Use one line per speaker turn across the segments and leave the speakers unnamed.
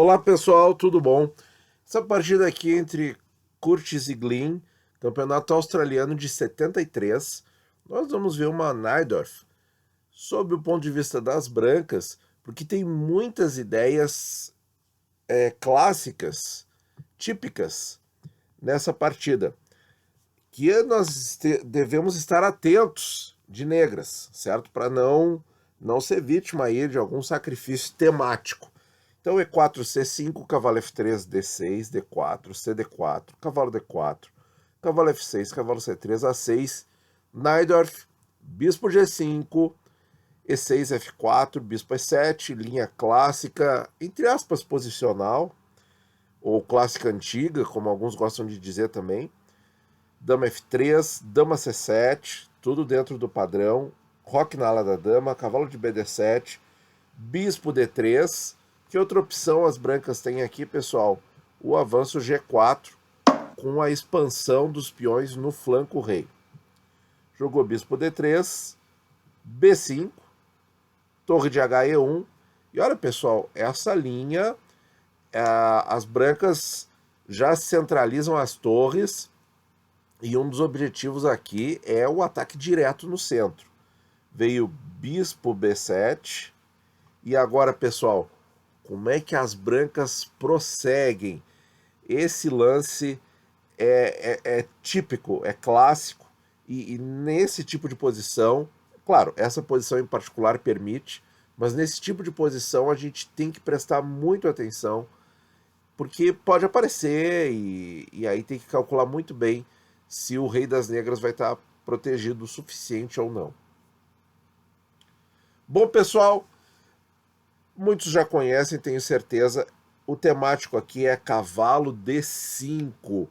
Olá pessoal, tudo bom? Essa partida aqui entre Curtis e Glynn, campeonato australiano de 73, nós vamos ver uma Najdorf sob o ponto de vista das brancas, porque tem muitas ideias clássicas, típicas nessa partida, que nós devemos estar atentos de negras, certo? Para não ser vítima aí de algum sacrifício temático. Então E4, C5, cavalo F3, D6, D4, CD4, cavalo D4, cavalo F6, cavalo C3, A6, Najdorf, bispo G5, E6, F4, bispo E7, linha clássica, entre aspas, posicional, ou clássica antiga, como alguns gostam de dizer também, dama F3, dama C7, tudo dentro do padrão, roque na ala da dama, cavalo de BD7, bispo D3. Que outra opção as brancas têm aqui, pessoal? O avanço G4 com a expansão dos peões no flanco rei. Jogou bispo D3, B5, torre de HE1. E olha, pessoal, essa linha, as brancas já centralizam as torres e um dos objetivos aqui é o ataque direto no centro. Veio bispo B7 e agora, pessoal, como é que as brancas prosseguem? Esse lance é típico, é clássico, e nesse tipo de posição, claro, essa posição em particular permite, mas nesse tipo de posição a gente tem que prestar muito atenção, porque pode aparecer, e aí tem que calcular muito bem se o rei das negras vai estar protegido o suficiente ou não. Bom, pessoal, muitos já conhecem, tenho certeza. O temático aqui é cavalo D5.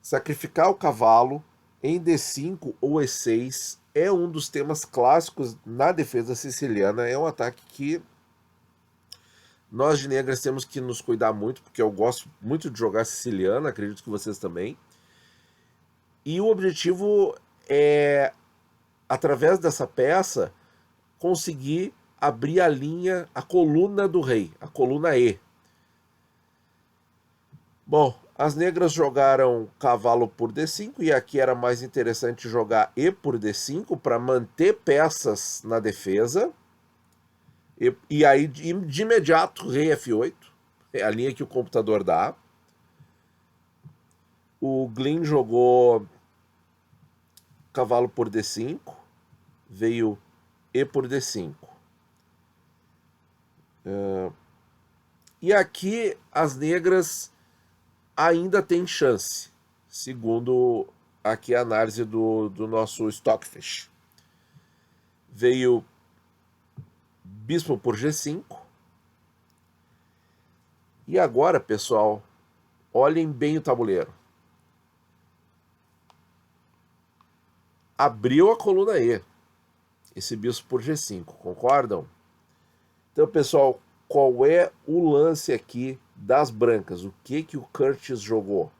Sacrificar o cavalo em D5 ou E6 é um dos temas clássicos na defesa siciliana. É um ataque que nós de negras temos que nos cuidar muito, porque eu gosto muito de jogar siciliana, acredito que vocês também. E o objetivo é, através dessa peça, conseguir abrir a linha, a coluna do rei, a coluna E. Bom, as negras jogaram cavalo por D5 e aqui era mais interessante jogar E por D5 para manter peças na defesa. E aí, de imediato, rei F8, é a linha que o computador dá. O Glynn jogou cavalo por D5, veio E por D5. E aqui as negras ainda têm chance, segundo aqui a análise do nosso Stockfish. Veio bispo por G5. E agora, pessoal, olhem bem o tabuleiro. Abriu a coluna E, esse bispo por G5, concordam? Então, pessoal, qual é o lance aqui das brancas? O que o Curtis jogou?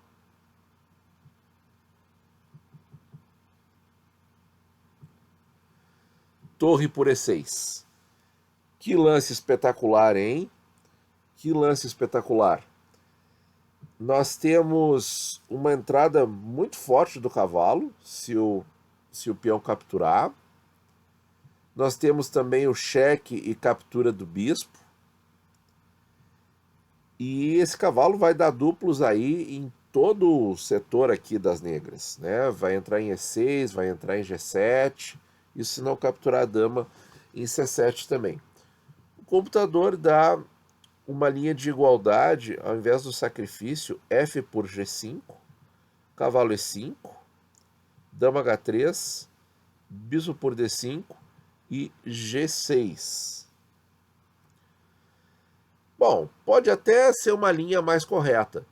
Torre por E6. Que lance espetacular, hein? Que lance espetacular. Nós temos uma entrada muito forte do cavalo, se o peão capturar. Nós temos também o cheque e captura do bispo. E esse cavalo vai dar duplos aí em todo o setor aqui das negras, né? Vai entrar em E6, vai entrar em G7, e se não capturar a dama, em C7 também. O computador dá uma linha de igualdade, ao invés do sacrifício, F por G5, cavalo E5, dama H3, bispo por D5 e G6. Bom, pode até ser uma linha mais correta,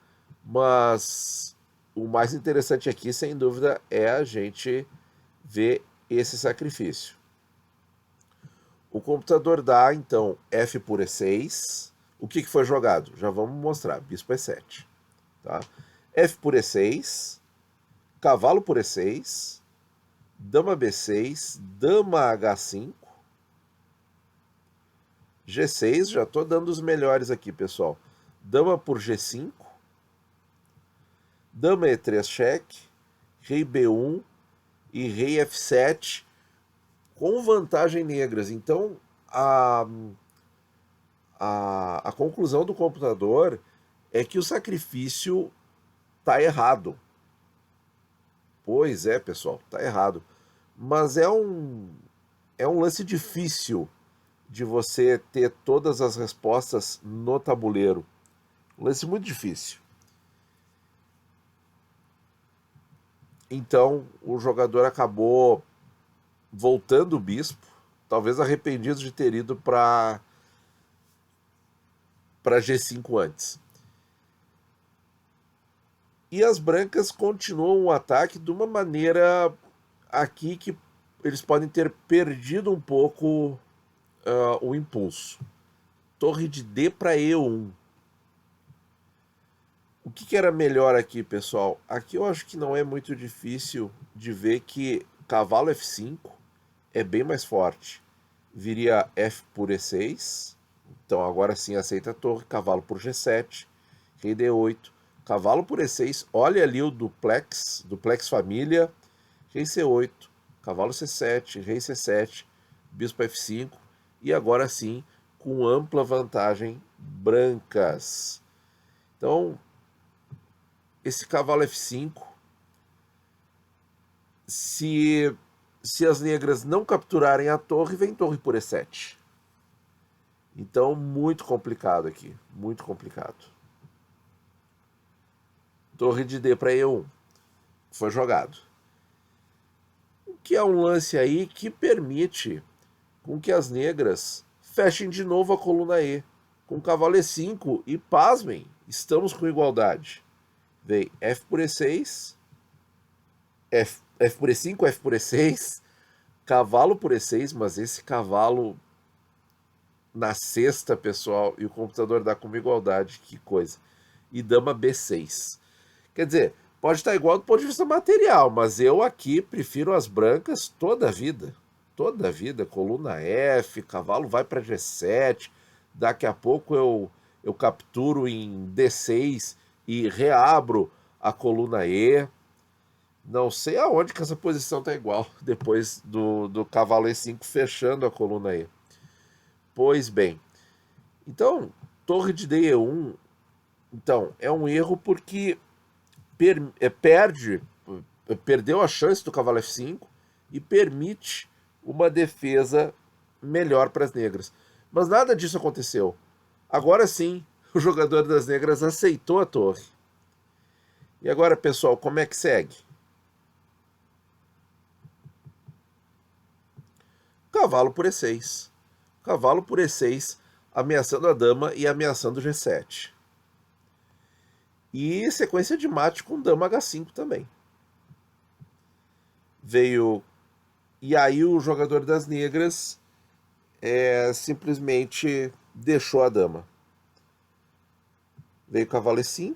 mas o mais interessante aqui, sem dúvida, é a gente ver esse sacrifício. O computador dá, então, F por E6. O que foi jogado? Já vamos mostrar. Bispo E7. Tá? F por E6, cavalo por E6, dama B6, dama H5, G6, já estou dando os melhores aqui, pessoal. dama por G5, dama E3 cheque, rei B1 e rei F7 com vantagem negras. Então, a conclusão do computador é que o sacrifício está errado. Pois é, pessoal, está errado. Mas é um lance difícil de você ter todas as respostas no tabuleiro. Um lance muito difícil. Então, o jogador acabou voltando o bispo, talvez arrependido de ter ido para G5 antes. E as brancas continuam o ataque de uma maneira aqui que eles podem ter perdido um pouco o impulso. Torre de D para E1. O que era melhor aqui, pessoal? Aqui eu acho que não é muito difícil de ver que cavalo F5 é bem mais forte. Viria F por E6. Então agora sim aceita a torre. Cavalo por G7. Rei D8. Cavalo por E6. Olha ali o duplex família. Rei C8. Cavalo C7. Rei C7. Bispo F5. E agora sim, com ampla vantagem, brancas. Então, esse cavalo F5, se as negras não capturarem a torre, vem torre por E7. Então, muito complicado aqui, muito complicado. Torre de D para E1, foi jogado. O que é um lance aí que permite com que as negras fechem de novo a coluna E, com cavalo E5, e pasmem, estamos com igualdade. Vem F por E6, F por E5, F por E6, cavalo por E6, mas esse cavalo na sexta, pessoal, e o computador dá como igualdade, que coisa. E dama B6. Quer dizer, pode estar igual do ponto de vista material, mas eu aqui prefiro as brancas toda a vida. Toda a vida, coluna F, cavalo vai para G7, daqui a pouco eu capturo em D6 e reabro a coluna E. Não sei aonde que essa posição tá igual, depois do cavalo E5 fechando a coluna E. Pois bem, então, torre de D1, então, é um erro porque perdeu a chance do cavalo F5 e permite uma defesa melhor para as negras. Mas nada disso aconteceu. Agora sim, o jogador das negras aceitou a torre. E agora, pessoal, como é que segue? Cavalo por E6. Cavalo por E6, ameaçando a dama e ameaçando o G7. E sequência de mate com dama H5 também. Veio... E aí o jogador das negras simplesmente deixou a dama. Veio cavalo E5,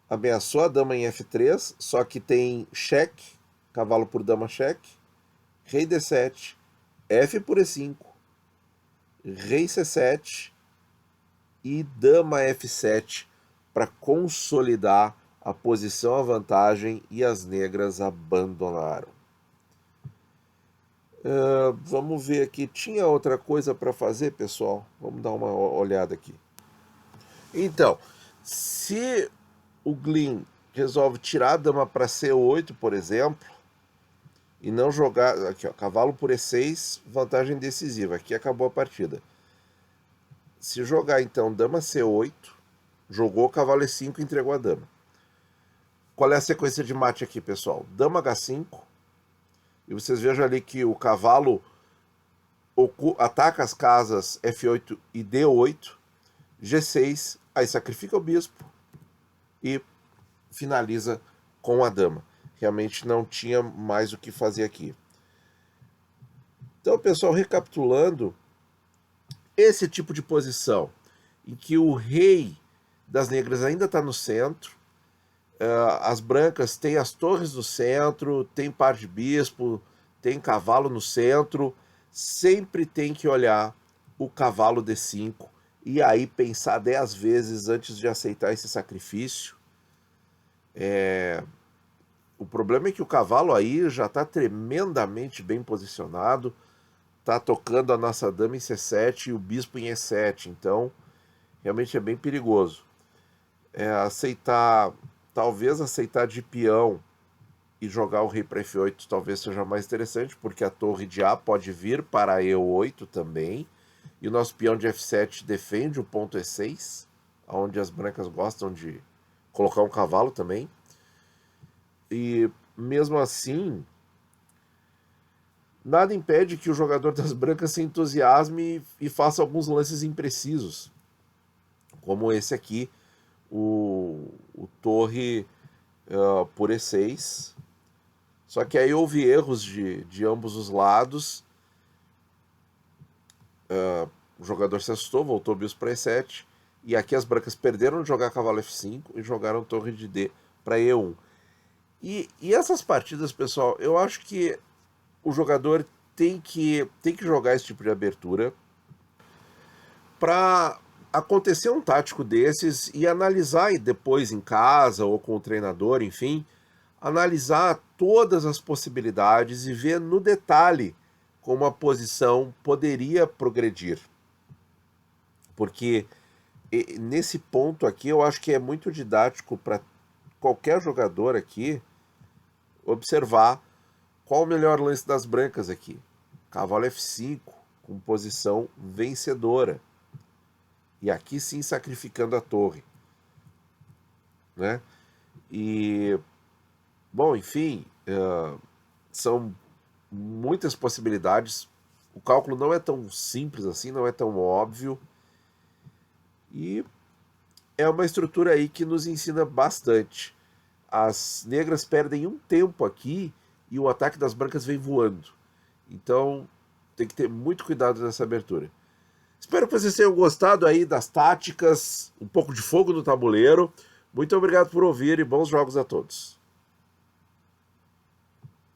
ameaçou a dama em F3, só que tem cheque, cavalo por dama cheque, rei D7, F por E5, rei C7 e dama F7 para consolidar a posição à vantagem, e as negras abandonaram. Vamos ver aqui, tinha outra coisa para fazer, pessoal? Vamos dar uma olhada aqui. Então, se o Glyn resolve tirar a dama para C8, por exemplo, e não jogar... Aqui, ó, cavalo por E6, vantagem decisiva. Aqui acabou a partida. Se jogar, então, dama C8, jogou cavalo E5 e entregou a dama. Qual é a sequência de mate aqui, pessoal? Dama H5. E vocês vejam ali que o cavalo ataca as casas F8 e D8. G6, aí sacrifica o bispo e finaliza com a dama. Realmente não tinha mais o que fazer aqui. Então, pessoal, recapitulando, esse tipo de posição em que o rei das negras ainda está no centro, as brancas têm as torres no centro, tem par de bispo, tem cavalo no centro, sempre tem que olhar o cavalo D5 e aí pensar 10 vezes antes de aceitar esse sacrifício. O problema é que o cavalo aí já está tremendamente bem posicionado, está tocando a nossa dama em C7 e o bispo em E7, então realmente é bem perigoso. Talvez aceitar de peão e jogar o rei para F8 talvez seja mais interessante, porque a torre de A pode vir para E8 também, e o nosso peão de F7 defende o ponto E6, onde as brancas gostam de colocar um cavalo também. E mesmo assim, nada impede que o jogador das brancas se entusiasme e faça alguns lances imprecisos, como esse aqui, o torre por E6. Só que aí houve erros de ambos os lados. O jogador se assustou, voltou o bispo para E7. E aqui as brancas perderam de jogar cavalo F5 e jogaram torre de D para E1. E essas partidas, pessoal, eu acho que o jogador tem que jogar esse tipo de abertura para acontecer um tático desses e analisar depois em casa ou com o treinador, enfim, analisar todas as possibilidades e ver no detalhe como a posição poderia progredir. Porque nesse ponto aqui eu acho que é muito didático para qualquer jogador aqui observar qual o melhor lance das brancas aqui. Cavalo F5 com posição vencedora. E aqui sim sacrificando a torre, né? E, bom, enfim, são muitas possibilidades. O cálculo não é tão simples assim, não é tão óbvio. E é uma estrutura aí que nos ensina bastante. As negras perdem um tempo aqui e o ataque das brancas vem voando. Então tem que ter muito cuidado nessa abertura. Espero que vocês tenham gostado aí das táticas, um pouco de fogo no tabuleiro. Muito obrigado por ouvir e bons jogos a todos.